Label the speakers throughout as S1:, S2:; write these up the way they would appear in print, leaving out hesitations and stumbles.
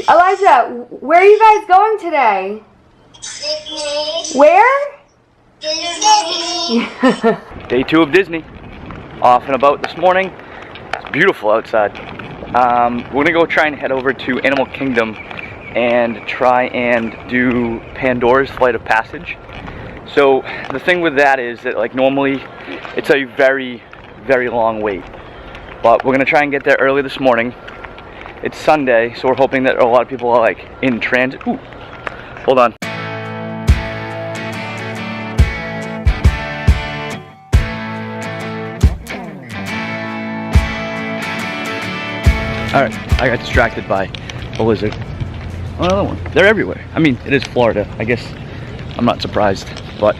S1: Elijah, where are you guys going today?
S2: Disney.
S1: Where?
S2: Disney.
S3: Day 2 of Disney. Off and about this morning. It's beautiful outside. We're gonna go try and head over to Animal Kingdom and try and do Pandora's Flight of Passage. So the thing with that is that, like, normally it's a very, very long wait. But we're gonna try and get there early this morning. It's Sunday, so we're hoping that a lot of people are like in transit. Ooh, hold on. Alright, I got distracted by a lizard. Oh, another one. They're everywhere. I mean, it is Florida. I guess I'm not surprised. But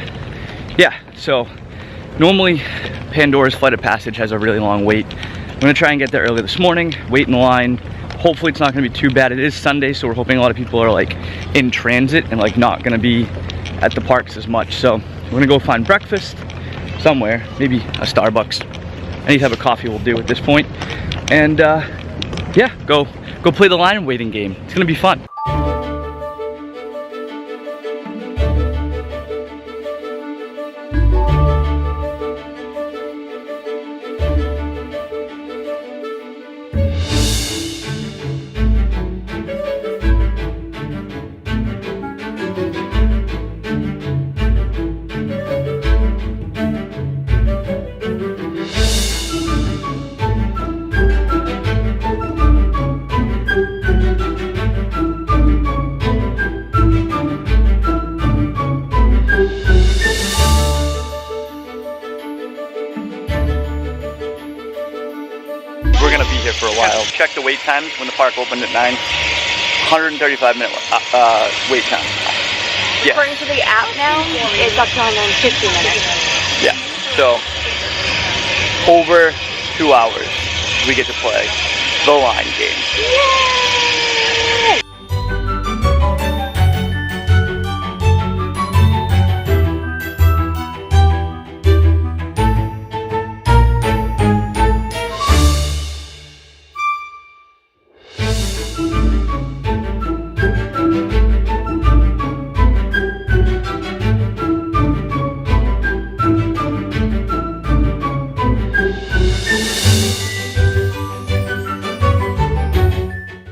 S3: yeah, so normally Pandora's Flight of Passage has a really long wait. I'm gonna try and get there early this morning, wait in line. Hopefully it's not gonna be too bad. It is Sunday, so we're hoping a lot of people are like in transit and like not gonna be at the parks as much. So we're gonna go find breakfast somewhere, maybe a Starbucks. Any type of coffee will do at this point. And yeah, go play the line waiting game. It's gonna be fun. We're gonna be here for a while. Check the wait times when the park opened at 9. 135-minute wait time. Yeah.
S1: According to the app now, it's up to 150 minutes.
S3: Yeah. So over 2 hours, we get to play the line game.
S1: Yay!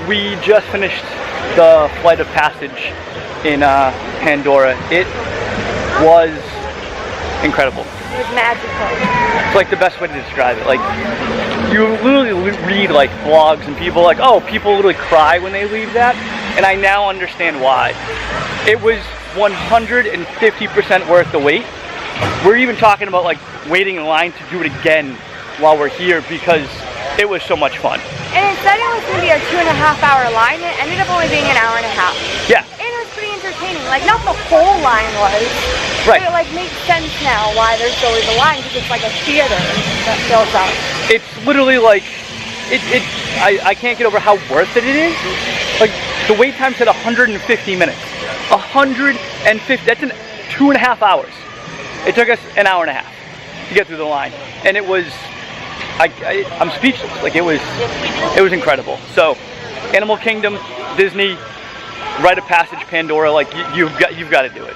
S3: We just finished the Flight of Passage in Pandora. It was incredible.
S1: It was magical.
S3: It's like the best way to describe it. Like, you literally read like blogs and people like, oh, people literally cry when they leave that, and I now understand why. It was 150% worth the wait. We're even talking about like waiting in line to do it again while we're here because it was so much fun.
S1: And it said it was going to be a 2.5-hour line. It ended up only being an hour and a half.
S3: Yeah.
S1: And it was pretty entertaining. Like, not the whole line was.
S3: Right.
S1: But it like makes sense now why there's always a line, because it's like a theater that fills up.
S3: It's literally like, I can't get over how worth it is. Like, the wait time said 150 minutes. 150, that's 2.5 hours. It took us an hour and a half to get through the line. And it was, I'm speechless. Like, it was incredible. So, Animal Kingdom, Disney, Rite of Passage, Pandora, like you've got to do it.